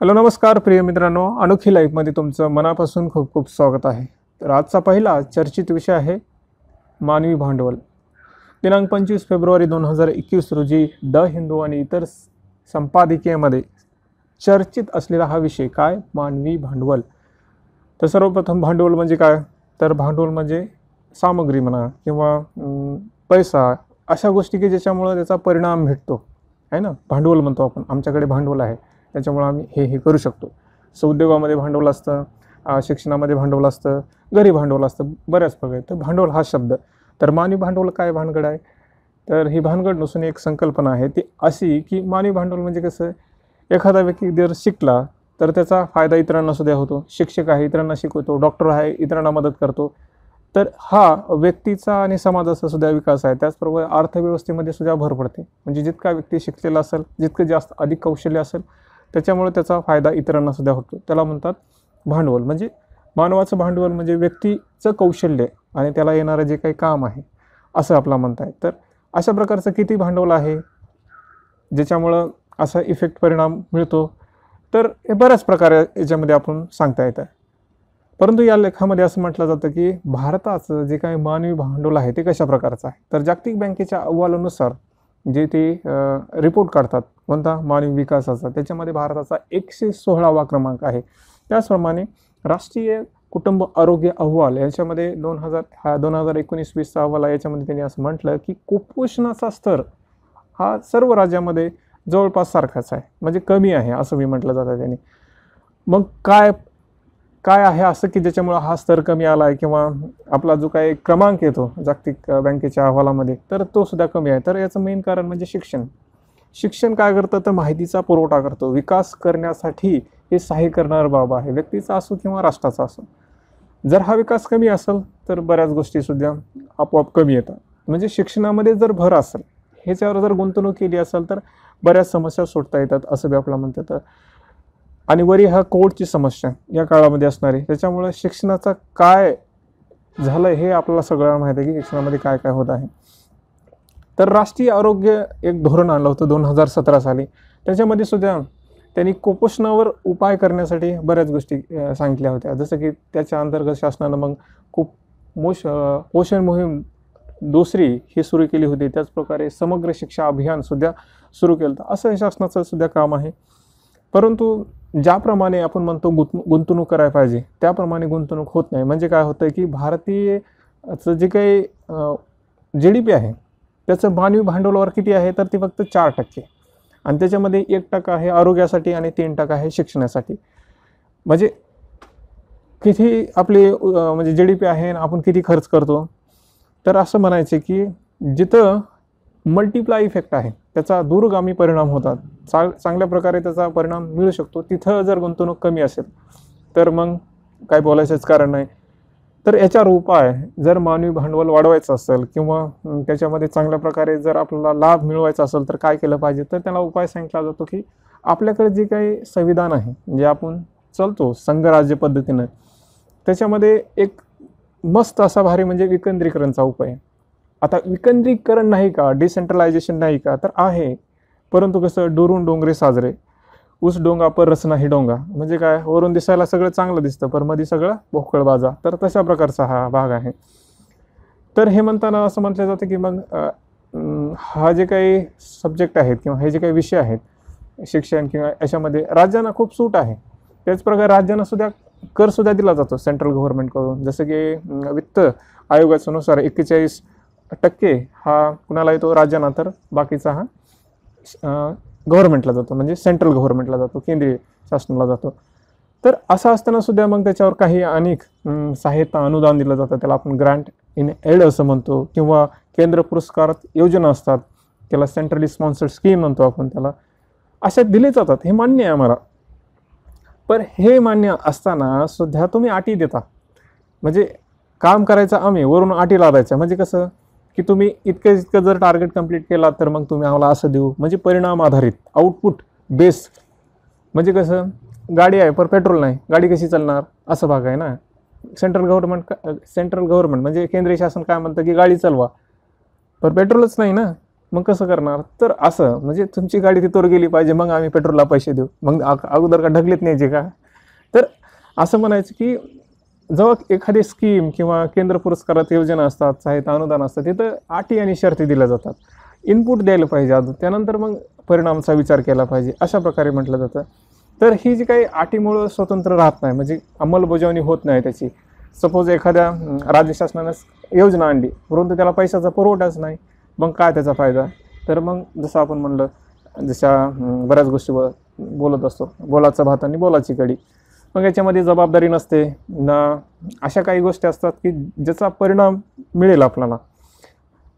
Hello नमस्कार प्रिय मित्रांनो, अनोखी लाईफमध्ये तुमचं मनापासून खूप खूप स्वागत आहे. तर आजचा पहिला चर्चित विषय आहे मानवी भांडवल. दिनांक 25 फेब्रुवारी 2021 रोजी द हिंदू आणि इतर संपादकीयमध्ये चर्चित असलेला हा विषय काय, मानवी भांडवल. तर सर्वप्रथम भांडवल म्हणजे काय, तर भांडवल म्हणजे सामग्री म्हणा किंवा पैसा, अशा गोष्टी की ज्याच्यामुळं त्याचा परिणाम भेटतो आहे ना, भांडवल म्हणतो आपण. आमच्याकडे भांडवल आहे त्याच्यामुळं आम्ही हे करू शकतो. उद्योगामध्ये भांडवल असतं, शिक्षणामध्ये भांडवल असतं, घरी भांडवल असतं, बऱ्याच प्रकारे. तर भांडवल हा शब्द, तर मानवी भांडवल काय भानगड आहे, तर ही भानगड नसून एक संकल्पना आहे ती अशी की मानवी भांडवल म्हणजे कसं, एखादा व्यक्ती जर शिकला तर त्याचा फायदा इतरांना सुद्धा होतो. शिक्षक आहे, इतरांना शिकवतो. डॉक्टर आहे, इतरांना मदत करतो. तर हा व्यक्तीचा आणि समाजाचा सुद्धा विकास आहे. त्याचबरोबर अर्थव्यवस्थेमध्ये सुद्धा भर पडते. म्हणजे जितका व्यक्ती शिकलेला असेल, जितकं जास्त अधिक कौशल्य असेल, त्याच्यामुळे त्याचा फायदा इतरांना सुद्धा होतो. त्याला म्हणतात भांडवल. म्हणजे मानवाचं भांडवल म्हणजे व्यक्तीचं कौशल्य आणि त्याला येणारं जे काही काम आहे, असं आपला म्हणता येईल. तर अशा प्रकारचं किती भांडवल आहे ज्याच्यामुळं असा इफेक्ट परिणाम मिळतो, तर हे बऱ्याच प्रकारे याच्यामध्ये आपण सांगता येतं. परंतु या लेखामध्ये असं म्हटलं जातं की भारताचं जे काही मानवी भांडवल आहे ते कशा प्रकारचं आहे. तर जागतिक बँकेच्या अहवालानुसार जे ते रिपोर्ट काढतात कोणता, मानवी विकासाचा, त्याच्यामध्ये भारताचा 116वा क्रमांक आहे. त्याचप्रमाणे राष्ट्रीय कुटुंब आरोग्य अहवाल याच्यामध्ये 2019-20चा अहवाल आहे. याच्यामध्ये त्यांनी असं म्हटलं की कुपोषणाचा स्तर हा सर्व राज्यामध्ये जवळपास सारखाच आहे, म्हणजे कमी आहे असं मी म्हटलं जातं त्यांनी. मग काय काय आहे असं की ज्याच्यामुळं हा स्तर कमी आला आहे किंवा आपला जो काही क्रमांक येतो जागतिक बँकेच्या अहवालामध्ये, तर तो सुद्धा कमी आहे. तर याचं मेन कारण म्हणजे शिक्षण काय करतं, तर माहितीचा पुरवठा करतो. विकास करण्यासाठी हे सहाय्य करणारा बाब आहे, व्यक्तीचा असो किंवा राष्ट्राचा असो. जर हा विकास कमी असेल तर बऱ्याच गोष्टीसुद्धा आपोआप कमी येतात. म्हणजे शिक्षणामध्ये जर भर असेल, ह्याच्यावर जर गुंतवणूक केली असेल तर बऱ्याच समस्या सुटता येतात असं बी आपल्याला म्हणतात. आणि वरी हा कोविडची समस्या या काळामध्ये असणारी, त्याच्यामुळे शिक्षणाचा काय झालं हे आपल्याला सगळ्यांना माहिती आहे की शिक्षणामध्ये काय काय होत आहे. तर राष्ट्रीय आरोग्य एक धोरण आणलं होतं 2017 साली. त्याच्यामध्ये सुद्धा त्यांनी कुपोषणावर उपाय करण्यासाठी बऱ्याच गोष्टी सांगितल्या होत्या. जसं की त्याच्या अंतर्गत शासनानं मग पोषण मोहीम दुसरी ही सुरू केली होती. त्याचप्रकारे समग्र शिक्षा अभियान सुद्धा सुरू केलं होतं. असं हे शासनाचं सुद्धा काम आहे. परंतु ज्याप्रमाणे आपण म्हणतो गुंतवणूक करायला पाहिजे त्याप्रमाणे गुंतवणूक होत नाही. म्हणजे काय होतं की भारतीयचं जे काही GDP आहे त्याचं मानवी भांडवलावर किती आहे, तर ते फक्त 4% आणि त्याच्यामध्ये 1% आहे आरोग्यासाठी आणि 3% आहे शिक्षणासाठी. म्हणजे किती आपली म्हणजे GDP आहे आणि आपण किती खर्च करतो. तर असं म्हणायचे की जिथं मल्टिप्लाय इफेक्ट आहे, त्याचा दूरगामी परिणाम होतात, चांगल्या प्रकारे त्याचा परिणाम मिळू शकतो, तिथं जर गुंतवणूक कमी असेल तर मग काय बोलायचंच कारण नाही. तर याच्यावर उपाय, जर मानवी भांडवल वाढवायचं असेल किंवा त्याच्यामध्ये चांगल्या प्रकारे जर आपल्याला लाभ मिळवायचा असेल तर काय केलं पाहिजे, तर त्याला उपाय सांगितला जातो की आपल्याकडे जे काही संविधान आहे, जे आपण चालतो संघराज्य पद्धतीनं, त्याच्यामध्ये एक मस्त असा भारी म्हणजे विकेंद्रीकरणचा उपाय. आता विकेंद्रीकरण नाही का, डिसेंट्रलायझेशन नाही का, तर आहे. परंतु कसं, डोरून डोंगरे साजरे, ऊस डोंगा पर रस नाही डोंगा. म्हणजे काय, वरून दिसायला सगळं चांगलं दिसतं पण मध्ये सगळं भोकळ बाजा. तर तशा प्रकारचा हा भाग आहे. तर हे म्हणताना असं म्हटलं जातं की मग हा जे काही सब्जेक्ट आहेत किंवा हे जे काही विषय आहेत शिक्षण किंवा याच्यामध्ये राज्यांना खूप सूट आहे. त्याचप्रकारे राज्यांना सुद्धा कर सुद्धा दिला जातो सेंट्रल गव्हर्नमेंटकडून. जसं की वित्त आयोगाच्या नुसार 41% हा कुणाला येतो, राज्यांना, तर बाकीचा हा गव्हर्नमेंटला जातो, म्हणजे सेंट्रल गव्हर्नमेंटला जातो, केंद्रीय शासनाला जातो. तर असं असताना सुद्धा मग त्याच्यावर काही अनेक सहायता अनुदान दिलं जातं, त्याला आपण ग्रँट इन एड असं म्हणतो, किंवा केंद्र पुरस्कार योजना असतात, त्याला सेंट्रली स्पॉन्सर्ड स्कीम म्हणतो आपण त्याला. अशा दिले जातात, हे मान्य आहे आम्हाला. पण हे मान्य असताना सुद्धा तुम्ही अटी देता. म्हणजे काम करायचं आम्ही, वरून अटी लादायचं. म्हणजे कसं की तुम्ही इतकं जर टार्गेट कंप्लीट केला तर मग तुम्ही आम्हाला असं देऊ. म्हणजे परिणाम आधारित, आउटपुट बेस. म्हणजे कसं, गाडी आहे पण पेट्रोल नाही, गाडी कशी चालणार, असं भाग आहे ना. सेंट्रल गव्हर्नमेंट म्हणजे केंद्रीय शासन काय म्हणतं की गाडी चालवा, पण पेट्रोलच नाही ना. मग कसं करणार? तर असं म्हणजे तुमची गाडी तिथवर गेली पाहिजे, मग आम्ही पेट्रोलला पैसे देऊ. मग अगोदर का ढकलीत न्यायचे का? तर असं म्हणायचं की जेव्हा एखादी स्कीम किंवा केंद्र पुरस्कारात योजना असतात, साहित्य अनुदान असतं, तिथं अटी आणि शर्ती दिल्या जातात. इनपुट द्यायला पाहिजे अजून, त्यानंतर मग परिणामाचा विचार केला पाहिजे, अशा प्रकारे म्हटलं जातं. तर ही जी काही अटीमुळं स्वतंत्र राहत नाही, म्हणजे अंमलबजावणी होत नाही त्याची. सपोज एखाद्या राज्य शासनानं योजना आणली, परंतु त्याला पैशाचा पुरवठाच नाही, मग काय त्याचा फायदा? तर मग जसं आपण म्हणलं, जशा बऱ्याच गोष्टी बोलत असतो, बोलाचं भात आणि बोलाची कढी. मग याच्यामध्ये जबाबदारी नसते ना, अशा काही गोष्टी असतात की ज्याचा परिणाम मिळेल आपल्याला.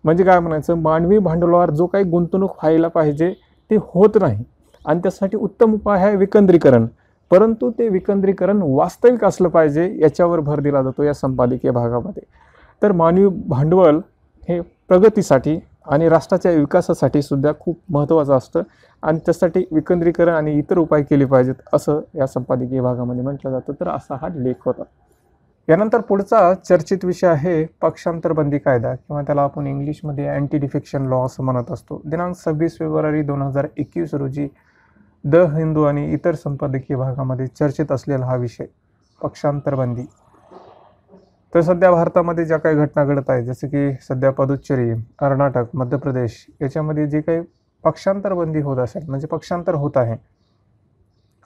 म्हणजे काय म्हणायचं, मानवी भांडवलावर जो काही गुंतवणूक व्हायला पाहिजे ते होत नाही, आणि त्यासाठी उत्तम उपाय आहे विकेंद्रीकरण. परंतु ते विकेंद्रीकरण वास्तविक असलं पाहिजे, याच्यावर भर दिला जातो या संपादकीय भागामध्ये. तर मानवी भांडवल हे प्रगतीसाठी आणि राष्ट्राच्या विकासासाठी सुद्धा खूप महत्त्वाचं असतं, आणि त्यासाठी विकेंद्रीकरण आणि इतर उपाय केले पाहिजेत, असं या संपादकीय भागामध्ये म्हटलं जातं. तर असा हा लेख होता. यानंतर पुढचा चर्चित विषय आहे पक्षांतरबंदी कायदा, किंवा त्याला आपण इंग्लिशमध्ये अँटी डिफेक्शन लॉ असं म्हणत असतो. दिनांक 26 फेब्रुवारी 2021 रोजी द हिंदू आणि इतर संपादकीय भागामध्ये चर्चेत असलेला हा विषय पक्षांतरबंदी. तर सध्या भारतामध्ये ज्या काही घटना घडत आहेत, जसं की सध्या पुदुच्चेरी, कर्नाटक, मध्य प्रदेश याच्यामध्ये जे काही पक्षांतरबंदी होत असेल, म्हणजे पक्षांतर होत आहे.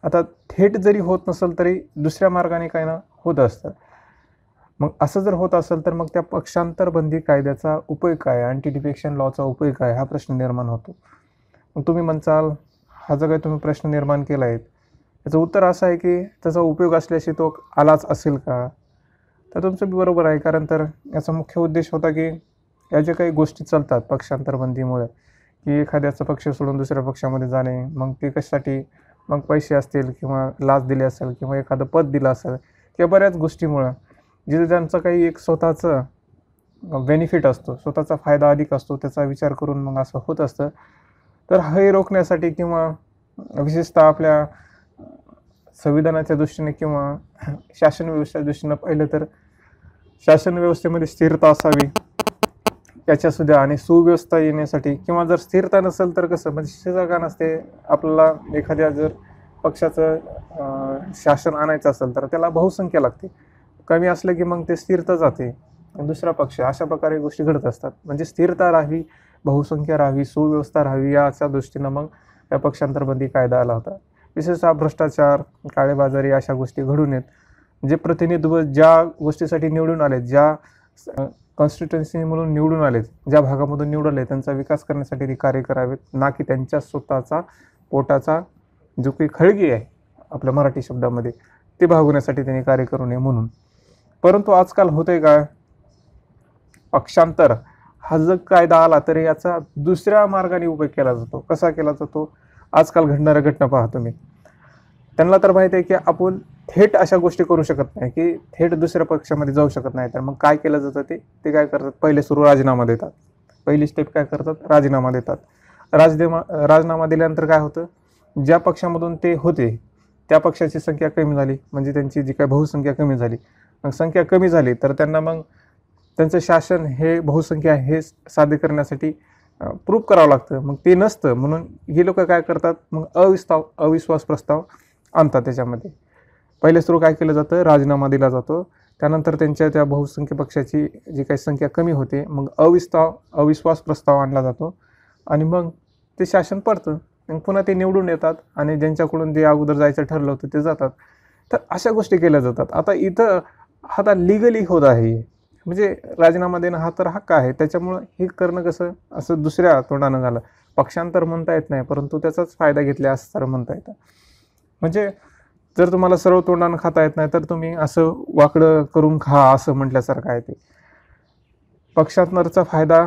आता थेट जरी होत नसेल तरी दुसऱ्या मार्गाने काय ना होत असतं. मग असं जर होत असेल तर मग त्या पक्षांतरबंदी कायद्याचा उपयोग काय, अँटी डिफेक्शन लॉचा उपयोग काय, हा प्रश्न निर्माण होतो. मग तुम्ही म्हणसाल, हा जो काही तुम्ही प्रश्न निर्माण केला आहे त्याचं उत्तर असं आहे की त्याचा उपयोग असल्याशी तो आलाच असेल का? तर तुमचं बरोबर आहे, कारण तर याचा मुख्य उद्देश होता की या ज्या काही गोष्टी चालतात पक्षांतरबंदीमुळे, की एखाद्याचा पक्ष सोडून दुसऱ्या पक्षामध्ये जाणे, मग ते कशासाठी, मग पैसे असतील किंवा लाच दिली असेल किंवा एखादं पद दिलं असेल, किंवा बऱ्याच गोष्टीमुळं जिथे त्यांचं काही एक स्वतःचं बेनिफिट असतो, स्वतःचा फायदा अधिक असतो, त्याचा विचार करून मग असं होत असतं. तर हे रोखण्यासाठी, किंवा विशेषतः आपल्या संविधानाच्या दृष्टीने किंवा शासन व्यवस्थेच्या दृष्टीनं पाहिलं तर शासन व्यवस्थेमध्ये स्थिरता असावी याच्यासुद्धा, आणि सुव्यवस्था येण्यासाठी, किंवा जर स्थिरता नसेल तर कसं, म्हणजे स्थिरता नसते, आपल्याला एखाद्या जर पक्षाचं शासन आणायचं असेल तर त्याला बहुसंख्या लागते, कमी असलं की मग ते स्थिरता जाते, दुसरा पक्ष, अशा प्रकारे गोष्टी घडत असतात. म्हणजे स्थिरता राहावी, बहुसंख्या राहावी, सुव्यवस्था राहावी, याच्या दृष्टीनं मग या पक्षांतरबंदी कायदा आला होता. विशेषतः भ्रष्टाचार, काळेबाजारी अशा गोष्टी घडून येत, जे प्रतिनिधित्व ज्या गोष्टीसाठी निवडून आले, ज्या कॉन्स्टिट्युन्सी म्हणून निवडून आलेत, ज्या भागामधून निवडून आले, त्यांचा विकास करण्यासाठी ते कार्य करावेत, ना की त्यांच्या स्वतःचा पोटाचा जो काही खळगी आहे आपल्या मराठी शब्दामध्ये, ते भागवण्यासाठी त्यांनी कार्य करू नये म्हणून. परंतु आजकाल होतंय काय, पक्षांतर हा जर कायदा आला तरी याचा दुसऱ्या मार्गाने उपयोग केला जातो. कसा केला जातो? आजकाल घडणाऱ्या घटना पहा तुम्ही. त्यांना तर माहिती आहे की आपण थेट अशा गोष्टी करू शकत नाही, की थेट दुसऱ्या पक्षामध्ये जाऊ शकत नाही. तर मग काय केलं जातं, ते काय करतात, पहिले सुरू राजीनामा देतात. पहिली स्टेप काय करतात, राजीनामा देतात. राजीनामा दिल्यानंतर काय होतं, ज्या पक्षामधून ते होते त्या पक्षाची संख्या कमी झाली, म्हणजे त्यांची जी काही बहुसंख्या कमी झाली. मग संख्या कमी झाली तर त्यांना मग त्यांचं शासन हे बहुसंख्या हे साध्य करण्यासाठी प्रूफ करावं लागतं. मग ते नसतं, म्हणून हे लोक काय करतात, मग अविश्वास प्रस्ताव आणतात. त्याच्यामध्ये पहिले सुरू काय केलं जातं, राजीनामा दिला जातो. त्यानंतर त्यांच्या त्या बहुसंख्य पक्षाची जी काही संख्या कमी होते, मग अविश्वास प्रस्ताव आणला जातो, आणि मग ते शासन पडतं. मग पुन्हा ते निवडून येतात, आणि ज्यांच्याकडून जे अगोदर जायचं ठरलं होतं ते जातात. तर अशा गोष्टी केल्या जातात. आता इथं आता लिगली होत आहे, म्हणजे राजीनामा देणं हा तर हक्क आहे, त्याच्यामुळं हे करणं कसं असं दुसऱ्या तोंडानं झालं. पक्षांतर म्हणता येत नाही, परंतु त्याचाच फायदा घेतला असं तर म्हणता येतं. म्हणजे जर तुम्हाला सर्व तोंडानं खाता येत नाही तर तुम्ही असं वाकडं करून खा, असं म्हटल्यासारखं आहे ते. पक्षांतरचा फायदा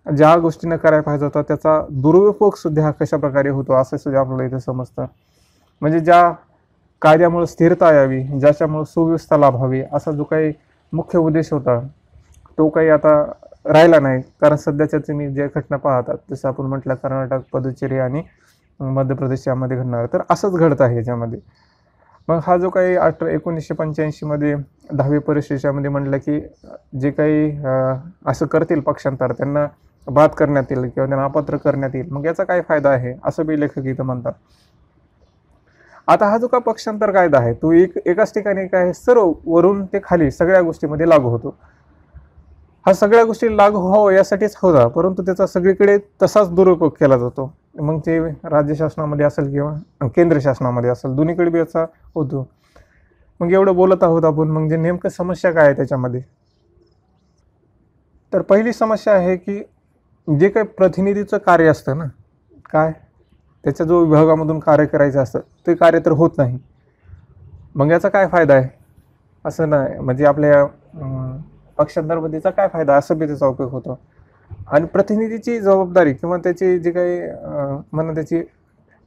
ज्या गोष्टीनं करायला पाहिजे होता त्याचा दुरुपयोग सुद्धा कशा प्रकारे होतो असं सुद्धा आपल्याला इथं समजतं. म्हणजे ज्या कायद्यामुळे स्थिरता यावी, ज्याच्यामुळे सुव्यवस्था लाभावी, असा जो काही मुख्य उद्देश होता तो काही आता राहिला नाही. कारण सध्याच्या तुम्ही जे घटना पाहतात, जसं आपण म्हटलं कर्नाटक, पुदुच्चेरी आणि मध्य प्रदेश यामध्ये घडणार, तर असंच घडत आहे याच्यामध्ये. मग हा जो काही 1985 मध्ये 10वी परिशिष्टामध्ये म्हटलं की जे काही असं करतील पक्षांतर, त्यांना बाद करण्यात येईल किंवा त्यांना अपात्र करण्यात येईल, मग याचा काय फायदा आहे असं बी लेखक इथं म्हणतात. आता हा जो का पक्षांतर कायदा आहे तो एकाच ठिकाणी काय सर्व वरून ते खाली सगळ्या गोष्टीमध्ये लागू होतो. हा सगळ्या गोष्टी लागू व्हावं यासाठीच होता, परंतु त्याचा सगळीकडे तसाच दुरुपयोग केला जातो. मग ते राज्य शासनामध्ये असेल किंवा केंद्र शासनामध्ये असेल, दोन्हीकडे बी याचा होतो. मग एवढं बोलत आहोत आपण, म्हणजे नेमकं समस्या काय आहे त्याच्यामध्ये. तर पहिली समस्या आहे की जे काही प्रतिनिधीचं कार्य असतं ना, काय त्याच्या जो विभागामधून कार्य करायचं असतं ते कार्य तर होत नाही. मग याचा काय फायदा आहे असं नाही, म्हणजे आपल्या पक्षांतरबंदीचा काय फायदा असं बी त्याचा उपयोग होतो. आणि प्रतिनिधीची जबाबदारी किंवा त्याची जे काही म्हणा त्याची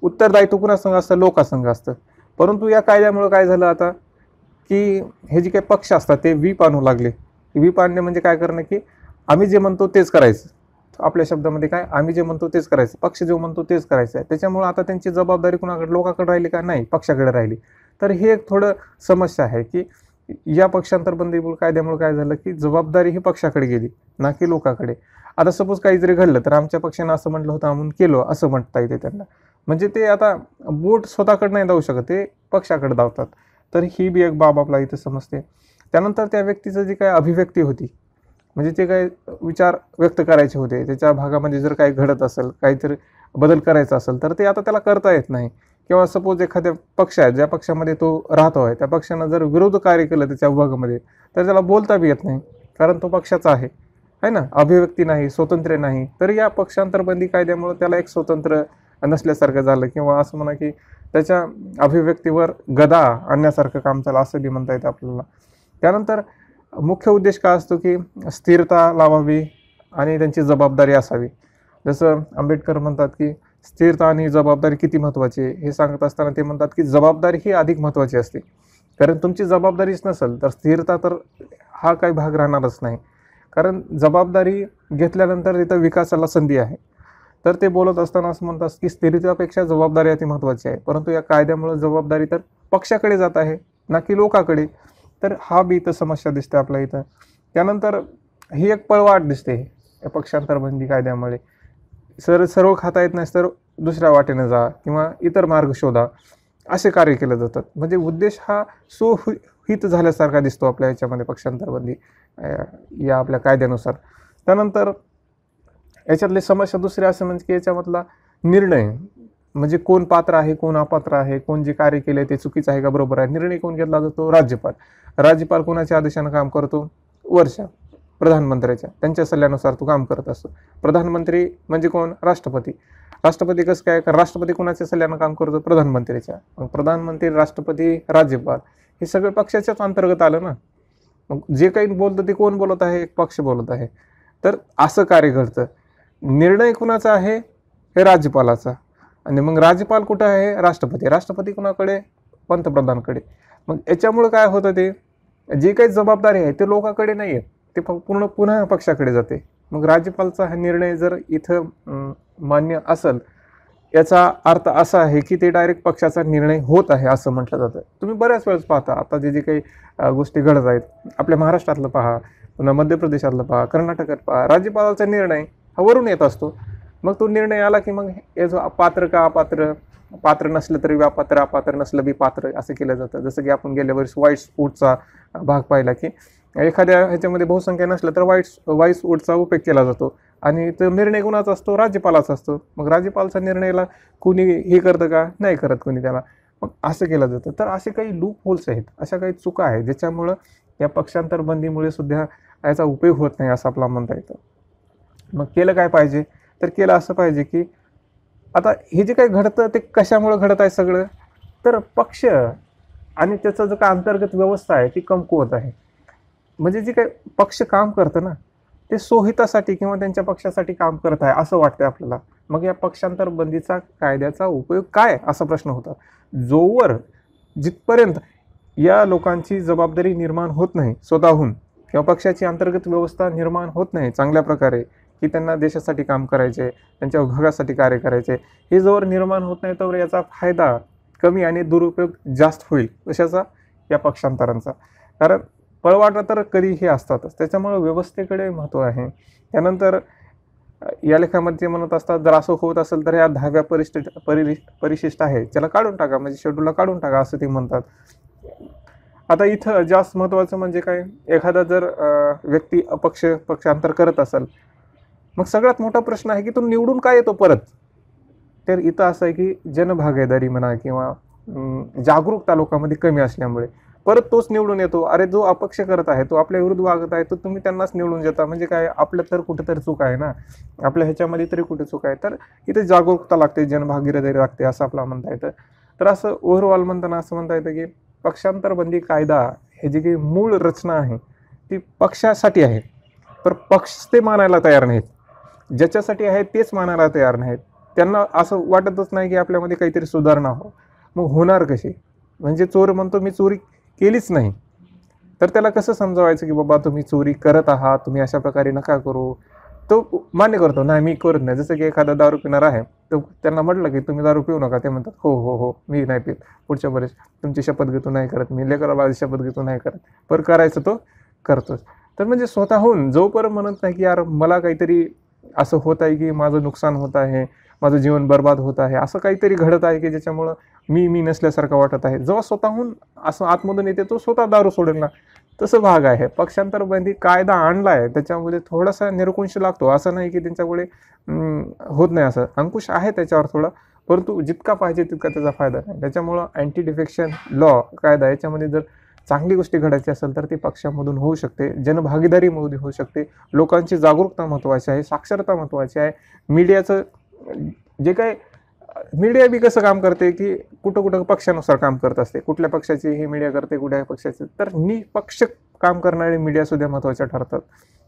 उत्तरदायित्व कुणासंघ असतं, लोकासंघ असतं. परंतु या कायद्यामुळे काय झालं आता की हे जे काही पक्ष असतात ते व्हीप आणू लागले. व्हीप आणणे म्हणजे काय करणं की आम्ही जे म्हणतो तेच करायचं. आपल्या शब्दामध्ये काय, आम्ही जे म्हणतो तेच करायचं, पक्ष जे म्हणतो तेच करायचं आहे. त्याच्यामुळे आता त्यांची जबाबदारी कुणाकडे, लोकांकडे राहिली का, नाही पक्षाकडे राहिली. तर हे एक थोडं समस्या आहे की या पक्षांतरबंदी कायद्यामुळे काय झालं की जबाबदारी ही पक्षाकडे गेली ना की लोकांकडे. आता सपोज काही जरी घडलं तर आमच्या पक्षानं असं म्हटलं होतं म्हणून केलं असं म्हणता येते त्यांना. म्हणजे ते आता बोट स्वतःकडे नाही धावू शकत, ते पक्षाकडे धावतात. तर ही बी एक बाब आपला इथं समजते. त्यानंतर त्या व्यक्तीचं जी काही अभिव्यक्ती होती, म्हणजे ते काही विचार व्यक्त करायचे होते, त्याच्या भागामध्ये जर काही घडत असेल, काहीतरी बदल करायचा असेल तर ते आता त्याला करता येत नाही. किंवा सपोज एखाद्या पक्ष आहे, ज्या पक्षामध्ये तो राहतो आहे, त्या पक्षानं जर विरोध कार्य केलं त्याच्या विभागामध्ये तर त्याला बोलता बी येत नाही, कारण तो पक्षाचा आहे ना, अभिव्यक्ती नाही, स्वातंत्र्य नाही. तर या पक्षांतरबंदी कायद्यामुळे त्याला एक स्वतंत्र नसल्यासारखं झालं, किंवा असं म्हणा की त्याच्या अभिव्यक्तीवर गदा आणण्यासारखं काम झालं असं बी म्हणता येतं आपल्याला. त्यानंतर मुख्य उद्देश काय असतो की स्थिरता लावावी आणि त्यांची जबाबदारी असावी. जसं आंबेडकर म्हणतात की स्थिरता आणि जबाबदारी किती महत्त्वाची आहे हे सांगत असताना ते म्हणतात की जबाबदारी ही अधिक महत्त्वाची असते, कारण तुमची जबाबदारीच नसेल तर स्थिरता तर हा काही भाग राहणारच नाही. कारण जबाबदारी घेतल्यानंतर तिथं विकासाला संधी आहे. तर ते बोलत असताना असं म्हणतात की स्थिरतेपेक्षा जबाबदारी अति महत्त्वाची आहे, परंतु या कायद्यामुळे जबाबदारी तर पक्षाकडे जात आहे ना की लोकांकडे. तर हा बी इथं समस्या दिसते आपल्या इथं. त्यानंतर ही एक पळवाट दिसते या पक्षांतरबंदी कायद्यामुळे. सर्व खाता येत नाही तर दुसऱ्या वाटेने जा किंवा इतर मार्ग शोधा, असे कार्य केले जातात. म्हणजे उद्देश हा सुहित झाल्यासारखा दिसतो आपल्या याच्यामध्ये पक्षांतरबंदी या आपल्या कायद्यानुसार. त्यानंतर याच्यातली समस्या दुसरी असं म्हणजे की याच्यामधला निर्णय, म्हणजे कोण पात्र आहे कोण अपात्र आहे, कोण जे कार्य केले ते चुकीचं आहे का बरोबर आहे, निर्णय कोण घेतला जातो, राज्यपाल. राज्यपाल कोणाच्या आदेशानं काम करतो, प्रधानमंत्र्याच्या, त्यांच्या सल्ल्यानुसार तो काम करत असतो. प्रधानमंत्री म्हणजे कोण, राष्ट्रपती. राष्ट्रपती कसं काय, राष्ट्रपती कोणाच्या सल्ल्यानं काम करतो, प्रधानमंत्रीच्या. मग प्रधानमंत्री, राष्ट्रपती, राज्यपाल हे सगळं पक्षाच्याच अंतर्गत आलं ना. मग जे काही बोलतं ते कोण बोलत आहे, एक पक्ष बोलत आहे. तर असं कार्य घडतं. निर्णय कुणाचा आहे, हे राज्यपालाचा. आणि मग राज्यपाल कुठं आहे, राष्ट्रपती. राष्ट्रपती कुणाकडे, पंतप्रधानकडे. मग याच्यामुळे काय होतं, ते जे काही जबाबदारी आहे ते लोकांकडे नाही आहे, ते पुन्हा पक्षाकडे जाते. मग राज्यपालचा हा निर्णय जर इथं मान्य असेल, याचा अर्थ असा आहे की ते डायरेक्ट पक्षाचा निर्णय होत आहे असं म्हटलं जातं. तुम्ही बऱ्याच वेळेस पाहता आता जे काही गोष्टी घडत आहेत, आपल्या महाराष्ट्रातलं पहा, पुन्हा मध्य प्रदेशातलं पहा, कर्नाटकात पहा, राज्यपालाचा निर्णय हा वरून येत असतो. मग तो निर्णय आला की मग याचं पात्र का अपात्र, पात्र नसलं तरी अपात्र, अपात्र नसलं बी पात्र असं केलं जातं. जसं की आपण गेल्या वर्षी व्हाईट वोटचा भाग पाहिला की एखाद्या ह्याच्यामध्ये बहुसंख्या नसलं तर व्हाईट वोटचा उपयोग केला जातो आणि तो निर्णय कुणाचा असतो, राज्यपालाचा असतो. मग राज्यपालचा निर्णयाला कुणी हे करतं का, नाही करत कुणी त्याला, मग असं केलं जातं. तर असे काही लूप होल्स आहेत, अशा काही चुका आहेत ज्याच्यामुळं या पक्षांतरबंदीमुळे सुद्धा याचा उपयोग होत नाही असं आपला म्हणता येतं. मग केलं काय पाहिजे, तर केलं असं पाहिजे की आता हे जे काही घडतं ते कशामुळे घडत आहे सगळं, तर पक्ष आणि त्याचं जो काय अंतर्गत व्यवस्था आहे ती कमकुवत आहे. म्हणजे जे काही पक्ष काम करतं ना, ते सोहितासाठी किंवा त्यांच्या पक्षासाठी काम करत आहे असं वाटतंय आपल्याला. मग या पक्षांतरबंदीचा कायद्याचा उपयोग काय असा प्रश्न होता. जिथपर्यंत या लोकांची जबाबदारी निर्माण होत नाही स्वतःहून, किंवा पक्षाची अंतर्गत व्यवस्था निर्माण होत नाही चांगल्या प्रकारे की त्यांना देशासाठी काम करायचे, त्यांच्या विभागासाठी कार्य करायचे, हे जोवर निर्माण होत नाही तोवर याचा फायदा कमी आणि दुरुपयोग जास्त होईल कशाचा, या पक्षांतरांचा. कारण पळवाटा तर कधीही असतातच, त्याच्यामुळे व्यवस्थेकडे महत्त्व आहे. त्यानंतर या लेखामध्ये ते म्हणत असतात, जर असं होत असेल तर या 10व्या परिशिष्ट आहे त्याला काढून टाका, म्हणजे शेड्यूलला काढून टाका असं ते म्हणतात. आता इथं जास्त महत्त्वाचं म्हणजे काय, एखादा जर व्यक्ती पक्षांतर करत असेल, मग सगळ्यात मोठा प्रश्न आहे की तो निवडून काय येतो परत. तर इथं असं आहे की जनभागीदारी म्हणा किंवा जागरूकता लोकांमध्ये कमी असल्यामुळे परत तोच निवडून येतो. अरे जो अपक्ष करत आहे तो आपल्या विरुद्ध वागत आहे, तर तुम्ही त्यांनाच निवडून देता, म्हणजे काय आपलं तर कुठेतरी चूक आहे ना, आपल्या ह्याच्यामध्ये तरी कुठे चूक आहे. तर इथे जागरूकता लागते, जनभागीदारी लागते असं आपला म्हणता येतं. तर असं ओव्हरऑल म्हणताना असं म्हणता येतं की पक्षांतरबंदी कायदा हे जी काही मूळ रचना आहे ती पक्षासाठी आहे, तर पक्ष ते मानायला तयार नाहीत, ज्याच्यासाठी आहे तेच मानायला तयार नाहीत. त्यांना असं वाटतच नाही की आपल्यामध्ये काहीतरी सुधारणा हो. मग होणार कशी, म्हणजे चोर म्हणतो मी चोरी केलीच नाही, तर त्याला कसं समजावायचं की बाबा तुम्ही चोरी करत आहात, तुम्ही अशा प्रकारे नका करू. तो मान्य करतो, नाही मी करत नाही. जसं की एखादा दारू पिणार आहे, तर त्यांना म्हटलं की तुम्ही दारू पिऊ नका, ते म्हणतात हो हो हो मी नाही पित, पुढच्या बरेच तुमची शपथ घेतो नाही करत, मी लेकराबाळी शपथ घेतो नाही करत, पर करायचं तो करतोच. तर म्हणजे स्वतःहून जोपर्यंत म्हणत नाही की यार मला काहीतरी असं होत आहे की माझं नुकसान होत आहे, माझं जीवन बर्बाद होत आहे, असं काहीतरी घडत आहे की ज्याच्यामुळं मी नसल्यासारखं वाटत आहे, जेव्हा स्वतःहून असं आतमधून येते तो स्वतः दारू सोडेल ना. तसं भाग आहे. पक्षांतरबंदी कायदा आणला आहे त्याच्यामध्ये थोडासा निरंकुश लागतो, असं नाही की त्यांच्यामुळे होत नाही, असं अंकुश आहे त्याच्यावर थोडा, परंतु जितका पाहिजे तितका त्याचा फायदा नाही. त्याच्यामुळं अँटी डिफेक्शन लॉ कायदा याच्यामध्ये जर चांगली गोष्टी घडायची असेल तर ती पक्षामधून होऊ शकते, जनभागीदारीमध्ये होऊ शकते. लोकांची जागरूकता महत्त्वाची आहे, साक्षरता महत्त्वाची आहे. मीडियाचं जे काय मीडिया बी कसं काम करते की कुठं कुठं पक्षानुसार काम करत असते, कुठल्या पक्षाची ही मीडिया करते, कुठल्या पक्षाची, तर निपक्ष काम करणारे मीडियासुद्धा महत्त्वाच्या ठरतात.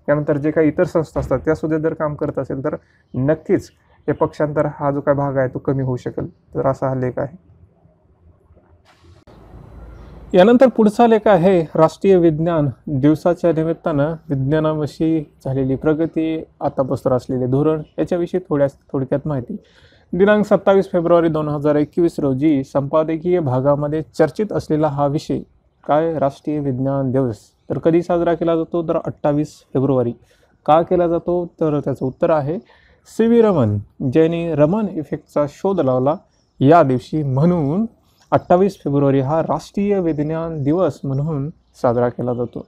त्यानंतर जे काही इतर संस्था असतात त्यासुद्धा जर काम करत असेल तर नक्कीच हे पक्षांतर हा जो काय भाग आहे तो कमी होऊ शकेल. तर असा हा लेख आहे. यानंतर पुढचा लेख आहे राष्ट्रीय विज्ञान दिवसाच्या निमित्तानं विज्ञानाविषयी झालेली प्रगती, आतापासून असलेले धोरण याच्याविषयी थोडक्यात माहिती. दिनांक 27 फेब्रुवारी 2021 रोजी संपादकीय भागामध्ये चर्चित असलेला हा विषय काय, राष्ट्रीय विज्ञान दिवस. तर कधी साजरा केला जातो, तर 28 फेब्रुवारी. का केला जातो, तर त्याचं उत्तर आहे CV रमन, ज्यांनी रमन इफेक्टचा शोध लावला या दिवशी, म्हणून 28 फेब्रुवारी हा राष्ट्रीय विज्ञान दिवस म्हणून साजरा केला जातो.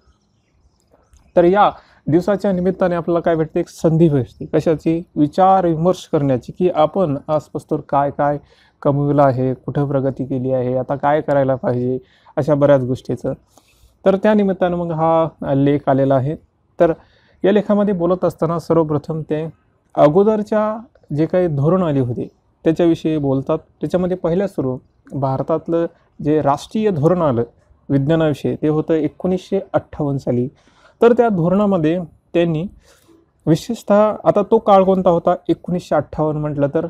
तर या दिवसाच्या निमित्ताने आपल्याला काय भेटते, एक संधी भेटते कशाची, विचार विमर्श करण्याची, की आपण आजपासून काय काय कमविलं आहे, कुठं प्रगती केली आहे, आता काय करायला पाहिजे, अशा बऱ्याच गोष्टीचं. तर त्या निमित्तानं मग हा लेख आलेला आहे. तर या लेखामध्ये बोलत असताना सर्वप्रथम ते अगोदरच्या जे काही धोरण आली होती त्याच्याविषयी बोलतात. त्याच्यामध्ये पहिल्या सुरू भारतातलं जे राष्ट्रीय धोरण आलं विज्ञानाविषयी ते होतं 1958 साली. तर त्या धोरणामध्ये त्यांनी विशेषतः, आता तो काळ कोणता होता 1958 म्हटलं तर,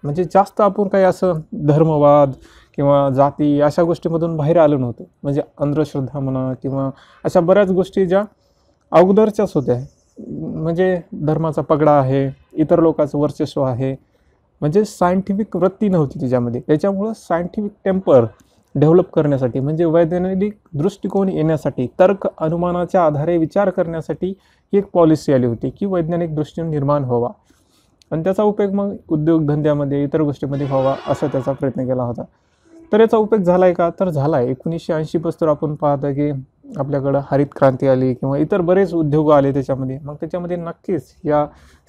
म्हणजे जास्त आपण काही असं धर्मवाद किंवा जाती अशा गोष्टीमधून बाहेर आलं नव्हतं. म्हणजे अंधश्रद्धा म्हणा किंवा अशा बऱ्याच गोष्टी ज्या अगोदरच्याच होत्या, म्हणजे धर्माचा पगडा आहे, इतर लोकांचं वर्चस्व आहे, म्हणजे सायंटिफिक वृत्ती नव्हती त्याच्यामध्ये. त्याच्यामुळं सायंटिफिक टेम्पर डेव्हलप करण्यासाठी, म्हणजे वैज्ञानिक दृष्टिकोन येण्यासाठी, तर्क अनुमानाच्या आधारे विचार करण्यासाठी ही एक पॉलिसी आली होती की वैज्ञानिक दृष्टिकोन निर्माण व्हावा आणि त्याचा उपयोग मग उद्योगधंद्यामध्ये इतर गोष्टीमध्ये व्हावा असा त्याचा प्रयत्न केला होता. तर याचा उपयोग झाला आहे का, तर झाला आहे. 1980 पासून आपण पाहतो की आपल्याकडं हरित क्रांती आली किंवा इतर बरेच उद्योग आले त्याच्यामध्ये. मग त्याच्यामध्ये नक्कीच या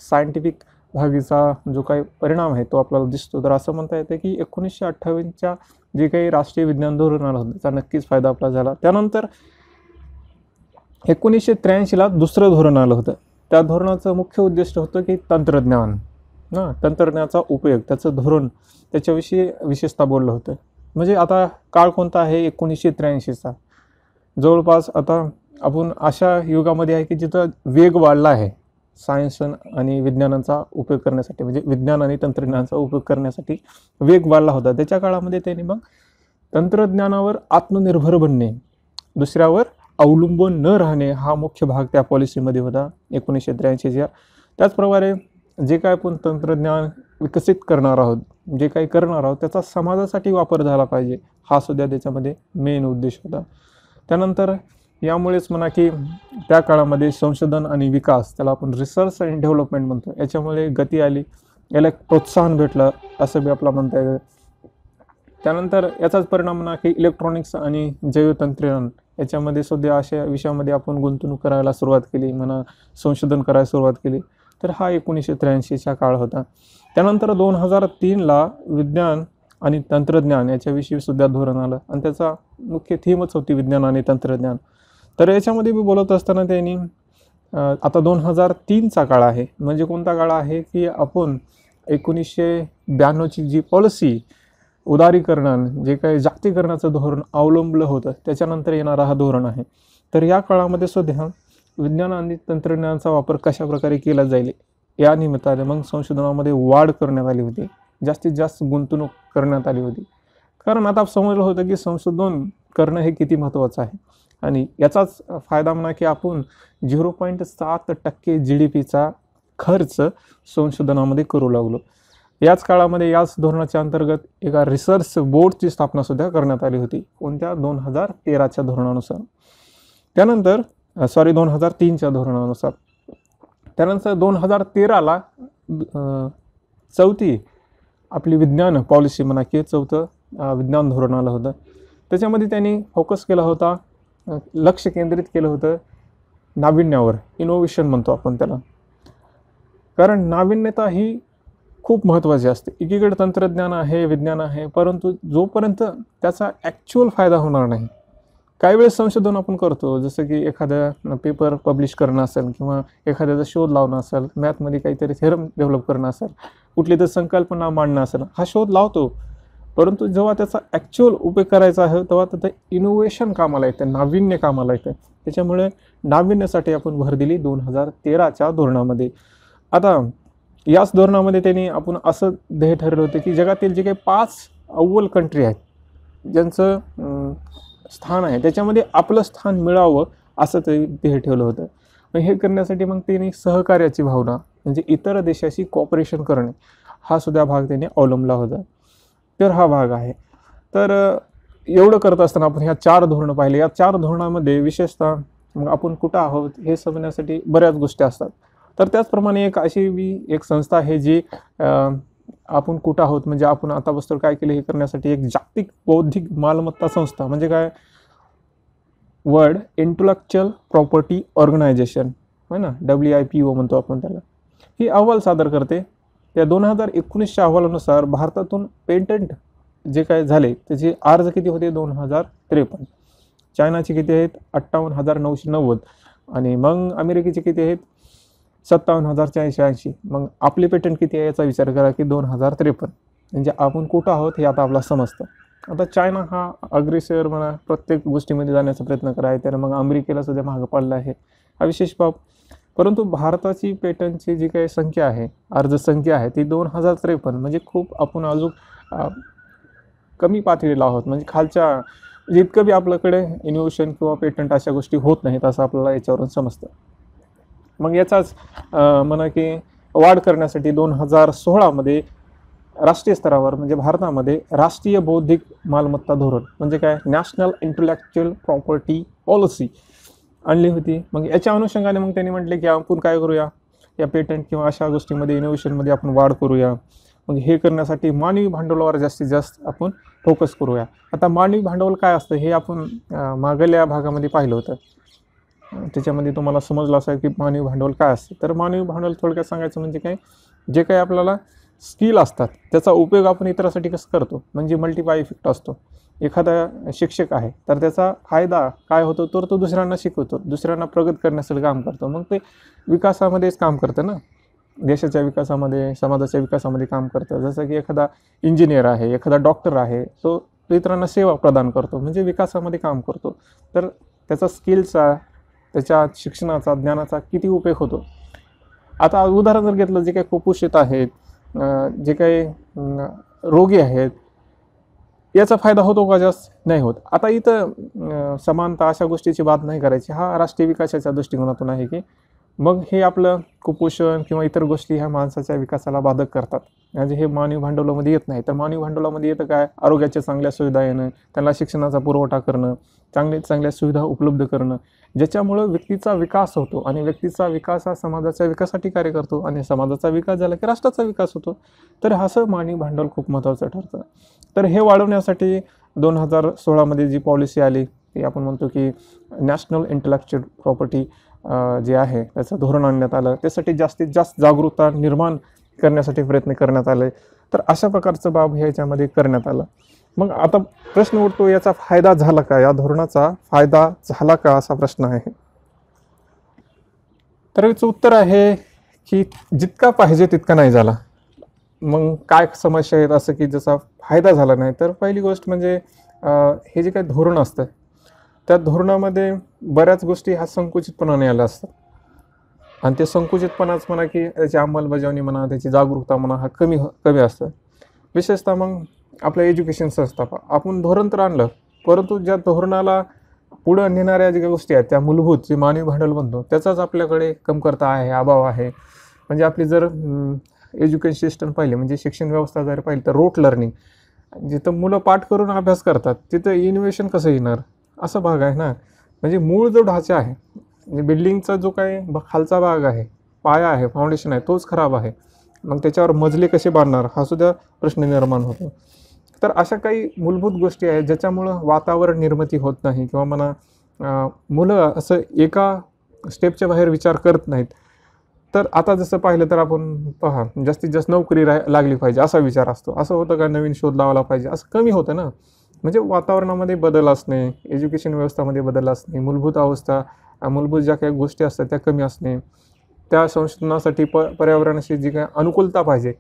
सायंटिफिक भागीचा जो काही परिणाम आहे तो आपल्याला दिसतो. तर असं म्हणता येतं की 1958च्या जे काही राष्ट्रीय विज्ञान धोरण आलं होतं त्याचा नक्कीच फायदा आपला झाला. त्यानंतर 1983ला दुसरं धोरण आलं होतं. त्या धोरणाचं मुख्य उद्दिष्ट होतं की तंत्रज्ञान, तंत्रज्ञानाचा उपयोग, त्याचं धोरण, त्याच्याविषयी विशेषतः बोललं होतं. म्हणजे आता काळ कोणता आहे 1983चा, जवळपास आता आपण अशा युगामध्ये आहे की जिथं वेग वाढला आहे सायन्स आणि विज्ञानाचा उपयोग करण्यासाठी, म्हणजे विज्ञान आणि तंत्रज्ञानाचा उपयोग करण्यासाठी वेग वाढला होता. त्याच्या काळामध्ये त्यांनी मग तंत्रज्ञानावर आत्मनिर्भर बनणे, दुसऱ्यावर अवलंबून न राहणे हा मुख्य भाग त्या पॉलिसीमध्ये होता 1983च्या. त्याचप्रकारे जे काय आपण तंत्रज्ञान विकसित करणार आहोत, जे काही करणार आहोत त्याचा समाजासाठी वापर झाला पाहिजे, हा सुद्धा त्याच्यामध्ये मेन उद्देश होता. त्यानंतर यामुळेच म्हणा की त्या काळामध्ये संशोधन आणि विकास, त्याला आपण रिसर्च अँड डेव्हलपमेंट म्हणतो, याच्यामुळे गती आली, याला एक प्रोत्साहन भेटलं असं बी आपला म्हणता येतं. त्यानंतर याचाच परिणाम म्हणा की इलेक्ट्रॉनिक्स आणि जैवतंत्रज्ञान याच्यामध्ये सुद्धा अशा विषयामध्ये आपण गुंतवणूक करायला सुरुवात केली म्हणा, संशोधन करायला सुरुवात केली. तर हा 1983चा काळ होता. त्यानंतर 2003ला विज्ञान आणि तंत्रज्ञान याच्याविषयी सुद्धा धोरण आलं आणि त्याचा मुख्य थीमच होती विज्ञान आणि तंत्रज्ञान. तर याच्यामध्ये मी बोलत असताना त्यांनी आता 2003चा काळ आहे, म्हणजे कोणता काळ आहे की आपण 1992ची जी पॉलिसी उदारीकरण, जे काही जागतिकीकरणाचं धोरण अवलंबलं होतं, त्याच्यानंतर येणारा हा धोरण आहे. तर या काळामध्ये सुद्धा विज्ञान आणि तंत्रज्ञानाचा वापर कशाप्रकारे केला जाईल या निमित्ताने मग संशोधनामध्ये वाढ करण्यात आली होती, जास्तीत जास्त गुंतवणूक करण्यात आली होती. कारण आता समजलं होतं की संशोधन करणं हे किती महत्त्वाचं आहे आणि याचाच फायदा म्हणा की आपण 0.7% GDPचा खर्च संशोधनामध्ये करू लागलो. याच काळामध्ये याच धोरणाच्या अंतर्गत एका रिसर्च बोर्डची स्थापना सुद्धा करण्यात आली होती, कोणत्या 2013च्या धोरणानुसार. त्यानंतर 2003च्या धोरणानुसार. त्यानंतर 2013ला चौथी आपली विज्ञान पॉलिसी म्हणा की चौथं विज्ञान धोरण आलं होतं. त्याच्यामध्ये त्यांनी फोकस केला होता, लक्ष केंद्रित केलं होतं नाविन्यावर, इनोव्हेशन म्हणतो आपण त्याला. कारण नाविन्यता ही खूप महत्त्वाची असते. एकीकडे तंत्रज्ञान आहे, विज्ञान आहे, परंतु जोपर्यंत त्याचा ॲक्च्युअल फायदा होणार नाही. काही वेळेस संशोधन आपण करतो, जसं की एखादा पेपर पब्लिश करणं असेल किंवा एखाद्याचा शोध लावणं असेल, मॅथमध्ये काहीतरी थेरम डेव्हलप करणं असेल, कुठली तर संकल्पना मांडणं असेल, हा शोध लावतो. परंतु जेव्हा त्याचा ॲक्च्युअल उपयोग करायचा आहे तेव्हा त्याचं इनोव्हेशन कामाला येतं, नाविन्य कामाला येतं. त्याच्यामुळे नाविन्यासाठी आपण भर दिली 2013च्या धोरणामध्ये. आता याच धोरणामध्ये त्यांनी आपण असं ध्येय ठरवलं होतं की जगातील जे काही 5 अव्वल कंट्री आहेत, ज्यांचं स्थान आहे त्याच्यामध्ये आपलं स्थान मिळावं असं ते ध्येय ठेवलं होतं. मग हे करण्यासाठी मग त्यांनी सहकार्याची भावना, म्हणजे इतर देशाशी कॉपरेशन करणे, हा सुद्धा भाग त्यांनी अवलंबला होता. तर हा भाग आहे. तर एवढं करत असताना आपण ह्या 4 धोरणं पाहिले. या 4 धोरणामध्ये विशेषतः मग आपण कुठं आहोत हे समजण्यासाठी बऱ्याच गोष्टी असतात. तर त्याचप्रमाणे एक संस्था आहे जी आपण कुठं आहोत म्हणजे आपण आता वस्तू काय केलं हे करण्यासाठी एक जागतिक बौद्धिक मालमत्ता संस्था, म्हणजे काय, वर्ल्ड इंटेलेक्चुअल प्रॉपर्टी ऑर्गनायझेशन आहे ना, WIPO म्हणतो आपण त्याला, ही अहवाल सादर करते. त्या 2019च्या अहवालानुसार भारतातून पेटंट जे काय झाले त्याचे अर्ज किती होते, 2053. चायनाचे किती आहेत, 58,990. आणि मग अमेरिकेचे किती आहेत, 57,480. मग आपले पेटंट किती आहे याचा विचार करा की 2053. म्हणजे आपण कुठं आहोत हे आता आपला समजतं. आता चायना हा अग्रेसर म्हणा, प्रत्येक गोष्टीमध्ये जाण्याचा प्रयत्न करायला, त्यानं मग अमेरिकेला सुद्धा मागं पडला आहे, हा विशेष बाब. परंतु भारताची पेटंटची जी काही संख्या आहे, अर्ज संख्या आहे, ती 2053. म्हणजे खूप आपण अजून कमी पातळीला आहोत, म्हणजे खालच्या जितकं बी आपल्याकडे इनोव्हेशन किंवा पेटंट अशा गोष्टी होत नाहीत असं आपल्याला याच्यावरून समजतं. मग याचाच म्हणा की वाढ करण्यासाठी 2016मध्ये राष्ट्रीय स्तरावर म्हणजे भारतामध्ये राष्ट्रीय बौद्धिक मालमत्ता धोरण, म्हणजे काय, नॅशनल इंटेलेक्चुअल प्रॉपर्टी पॉलिसी आणली होती. मग याच्या अनुषंगाने मग त्यांनी म्हटले की आपण काय करूया, या पेटंट किंवा अशा गोष्टींमध्ये इनोव्हेशनमध्ये आपण वाढ करूया. मग हे करण्यासाठी मानवी भांडवलावर जास्तीत जास्त आपण फोकस करूया. आता मानवी भांडवल काय असतं हे आपण मागल्या भागामध्ये पाहिलं होतं. त्याच्यामध्ये तुम्हाला समजलं असेल की मानवी भांडवल काय असतं. तर मानवी भांडवल थोडक्यात सांगायचं म्हणजे काय, जे काही आपल्याला स्किल असतात त्याचा उपयोग आपण इतरांसाठी कसं करतो, म्हणजे मल्टिप्लाय इफेक्ट असतो. एखादा शिक्षक आहे तर त्याचा फायदा काय होतो, तर तो दुसऱ्यांना शिकवतो, दुसऱ्यांना प्रगत करण्यासाठी काम करतो. मग ते विकासामध्येच काम करतं ना, देशाच्या विकासामध्ये, समाजाच्या विकासामध्ये काम करतं. जसं की एखादा इंजिनियर आहे, एखादा डॉक्टर आहे, तो इतरांना सेवा प्रदान करतो, म्हणजे विकासामध्ये काम करतो. तर त्याचा स्किलचा, त्याच्या शिक्षणाचा, ज्ञानाचा किती उपयोग होतो. आता उदाहरण जर घेतलं, जे काही कुपोषित आहेत, जे काही रोगी आहेत, याचा फायदा होतो का, जास्त नाही होत. आता इथं समानता अशा गोष्टीची बात नाही करायची. हा राष्ट्रीय विकासाच्या दृष्टिकोनातून आहे की मग हे आपलं कुपोषण किंवा इतर गोष्टी ह्या माणसाच्या विकासाला बाधक करतात. म्हणजे हे मानवी भांडवलामध्ये येत नाही. तर मानवी भांडवलामध्ये येतं काय, आरोग्याच्या चांगल्या सुविधा येणं, त्यांना शिक्षणाचा पुरवठा करणं, चांगल्या सुविधा उपलब्ध करणं, ज्याच्यामुळं व्यक्तीचा विकास होतो आणि व्यक्तीचा विकास हा समाजाच्या विकासासाठी कार्य करतो आणि समाजाचा विकास झाला की राष्ट्राचा विकास होतो. तर असं मानवी भांडवल खूप महत्त्वाचं ठरतं. तर हे वाढवण्यासाठी 2016मध्ये जी पॉलिसी आली ती आपण म्हणतो की नॅशनल इंटलेक्च्युअल प्रॉपर्टी जे आहे त्याचं धोरण आणण्यात आलं. त्यासाठी जास्तीत जास्त जागरूकता निर्माण करण्यासाठी प्रयत्न करण्यात आले. तर अशा प्रकारचं बाब ह्याच्यामध्ये करण्यात आलं. मग आता प्रश्न उठतो, याचा फायदा झाला का, या धोरणाचा फायदा झाला का, असा प्रश्न आहे. तर याचं उत्तर आहे की जितका पाहिजे तितका नाही झाला. मग काय समस्या आहेत असं की जसा फायदा झाला नाही, तर पहिली गोष्ट म्हणजे हे जे काही धोरण असतं त्या धोरणामध्ये बऱ्याच गोष्टी ह्या संकुचितपणाने आल्या असतात आणि ते संकुचितपणाच म्हणा की त्याची अंमलबजावणी म्हणा, त्याची जागरूकता म्हणा, हा कमी असतं. विशेषतः मग आपलं एज्युकेशन संस्था, आपण धोरण तर आणलं, परंतु ज्या धोरणाला पुढं नेणाऱ्या ज्या गोष्टी आहेत त्या मूलभूत जे मानवी भांडवल बनतो त्याचाच आपल्याकडे कमतरता आहे, अभाव आहे. म्हणजे आपली जर एज्युकेशन सिस्टम पाहिली, म्हणजे शिक्षण व्यवस्था जर पाहिली, तर रोट लर्निंग, जिथं मुलं पाठ करून अभ्यास करतात तिथं इनोव्हेशन कसं येणार, असा भाग आहे ना. म्हणजे मूळ जो ढाचा आहे, म्हणजे बिल्डिंगचा जो काही खालचा भाग आहे, पाया आहे, फाउंडेशन आहे, तोच खराब आहे. मग त्याच्यावर मजले कसे बांधणार हा सुद्धा प्रश्न निर्माण होतो. तर अशा काही मूलभूत गोष्टी आहेत ज्याच्यामुळं वातावरण निर्मिती होत नाही किंवा म्हणा मुलं असं एका स्टेपच्या बाहेर विचार करत नाहीत. तर आता जसं पाहिलं तर आपण पहा, जास्तीत जास्त नोकरी लागली पाहिजे असा विचार असतो. असं होतं का नवीन शोध लावला पाहिजे, असं कमी होतं ना. म्हणजे वातावरणामध्ये बदल असणे, एज्युकेशन व्यवस्थामध्ये बदल असणे, मूलभूत अवस्था, मूलभूत ज्या काही गोष्टी असतात त्या कमी असणे, त्या संशोधनासाठी पर्यावरणाशी जी काही अनुकूलता पाहिजे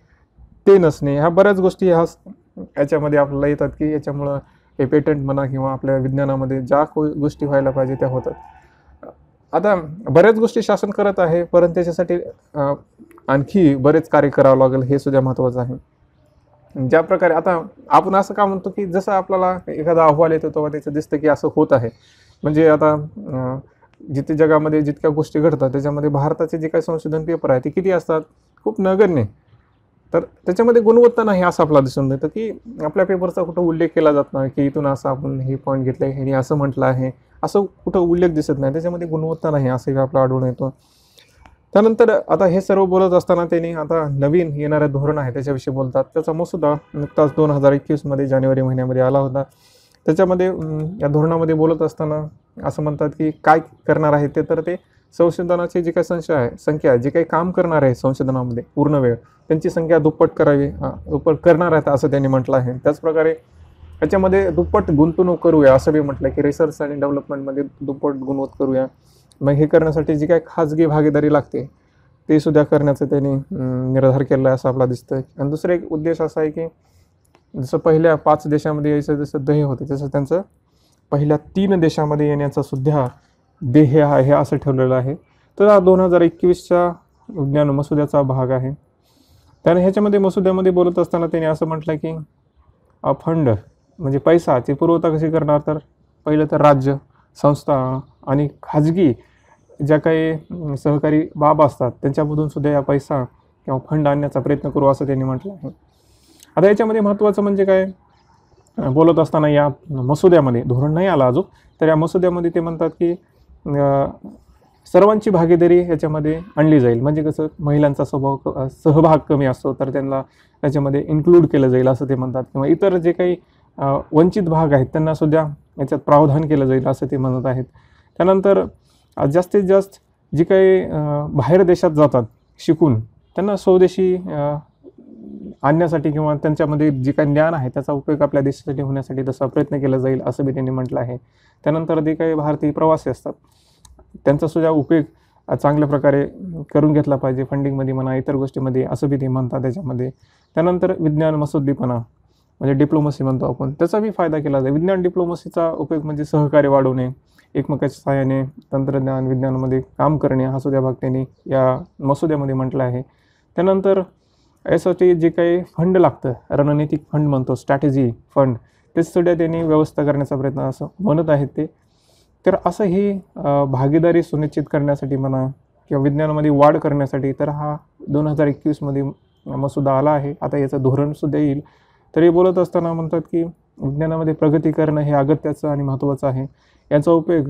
ते नसणे, ह्या बऱ्याच गोष्टी याच्यामध्ये आपल्याला येतात की याच्यामुळं हे पेटंट म्हणा किंवा आपल्या विज्ञानामध्ये ज्या गोष्टी व्हायला पाहिजे त्या होतात. आता बऱ्याच गोष्टी शासन करत आहे, परंतु त्याच्यासाठी आणखी बरेच कार्य करावं लागेल, हे सुद्धा महत्त्वाचं आहे. ज्या प्रकारे आता आपण असं का म्हणतो की जसं आपल्याला एखादा अहवाल येतो तेव्हा त्याचं दिसतं की असं होत आहे. म्हणजे आता जिथे जगामध्ये जितक्या गोष्टी घडतात त्याच्यामध्ये भारताचे जे काही संशोधन पेपर आहे ते किती असतात, खूप नगण्य. तर त्याच्यामध्ये गुणवत्ता नाही असं आपल्याला दिसून येतं की आपल्या पेपरचा कुठं उल्लेख केला जात नाही की इथून असं आपण हे पॉईंट घेतलं आहे, ह्याने असं म्हटलं आहे, असं कुठं उल्लेख दिसत नाही. त्याच्यामध्ये गुणवत्ता नाही असंही आपल्याला आढळून येतो. त्यानंतर आता हे सर्व बोलत असताना त्यांनी आता नवीन येणारं धोरण आहे त्याच्याविषयी बोलतात. त्याचा मसुदा नुकताच 2021मध्ये जानेवारी महिन्यामध्ये आला होता. त्याच्यामध्ये या धोरणामध्ये बोलत असताना असं म्हणतात की काय करणार आहे ते, तर ते संशोधनाची जी काही संख्या जे काही काम करणार आहे संशोधनामध्ये पूर्ण वेळ, त्यांची संख्या दुप्पट करणार आहेत असं त्यांनी म्हटलं आहे. त्याचप्रकारे याच्यामध्ये दुप्पट गुंतवणूक करूया असं बी म्हटलं की रिसर्च आणि डेव्हलपमेंटमध्ये दुप्पट गुंतवणूक करूया. मग हे करण्यासाठी जी काही खाजगी भागीदारी लागते ते सुद्धा करण्याचं त्यांनी निर्धार केला आहे असं आपल्याला दिसतं. आणि दुसरा एक उद्देश असा आहे की जसं पहिल्या 5 देशामध्ये यायचं जसं ध्येय होतं तसं त्यांचं पहिल्या 3 देशामध्ये येण्याचा सुद्धा ध्येय आहे असं ठेवलेलं आहे. तर हा 2021च्या विज्ञान मसुद्याचा भाग आहे. त्याने ह्याच्यामध्ये मसुद्यामध्ये बोलत असताना त्यांनी असं म्हटलं की फंड म्हणजे पैसाची पुरवठा कशी करणार, तर पहिलं तर राज्य, संस्था आणि खाजगी ज्या काही सहकारी बाब असतात त्यांच्यामधून सुद्धा या पैसा किंवा फंड आणण्याचा प्रयत्न करू असं त्यांनी म्हटलं आहे. आता याच्यामध्ये महत्त्वाचं म्हणजे काय, बोलत असताना या मसुद्यामध्ये धोरण नाही आला अजून, तर या मसुद्यामध्ये ते म्हणतात की सर्वांची भागीदारी याच्यामध्ये आणली जाईल. म्हणजे कसं महिलांचा सहभाग कमी असतो तर त्यांना याच्यामध्ये इन्क्लूड केलं जाईल असं ते म्हणतात. किंवा इतर जे काही वंचित भाग आहेत त्यांना सुद्धा याच्यात प्रावधान केलं जाईल असं ते म्हणत आहेत. त्यानंतर जास्तीत जास्त जी काही बाहेर देशात जातात शिकून त्यांना स्वदेशी आणण्यासाठी किंवा त्यांच्यामध्ये जे काही ज्ञान आहे त्याचा उपयोग आपल्या देशासाठी होण्यासाठी तसा प्रयत्न केला जाईल असं बी त्यांनी म्हटलं आहे. त्यानंतर जे काही भारतीय प्रवासी असतात त्यांचा सुद्धा उपयोग चांगल्या प्रकारे करून घेतला पाहिजे फंडिंगमध्ये म्हणा, इतर गोष्टीमध्ये असं बी ते म्हणतात त्याच्यामध्ये. त्यानंतर विज्ञान मसोद्दीपणा म्हणजे डिप्लोमसी म्हणतो आपण, त्याचा बी फायदा केला जाईल. विज्ञान डिप्लोमसीचा उपयोग म्हणजे सहकार्य वाढवणे, एकमेकाच्या सहाय्याने तंत्रज्ञान विज्ञानामध्ये काम करणे हा सुद्धा भाग त्यांनी या मसुद्यामध्ये म्हटलं आहे. त्यानंतर यासाठी जे काही फंड लागतं, रणनीतिक फंड म्हणतो, स्ट्रॅटेजी फंड, ते सुद्धा त्यांनी व्यवस्था करण्याचा प्रयत्न असं म्हणत आहेत ते. तर असं ही भागीदारी सुनिश्चित करण्यासाठी म्हणा किंवा विज्ञानामध्ये वाढ करण्यासाठी तर हा 2021मध्ये मसुदा आला आहे. आता याचं धोरणसुद्धा येईल. तरी बोलत असताना म्हणतात की विज्ञानामध्ये प्रगती करणं हे अगत्याचं आणि महत्त्वाचं आहे. याचा उपयोग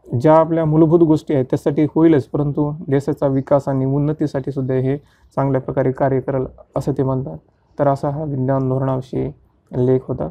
ज्या आपल्या मूलभूत गोष्टी आहेत त्यासाठी होईलच, परंतु देशाचा विकास आणि उन्नतीसाठी सुद्धा हे चांगल्या प्रकारे कार्य करेल असं ते म्हणतात. तर असा हा विज्ञान धोरणाविषयी लेख होता.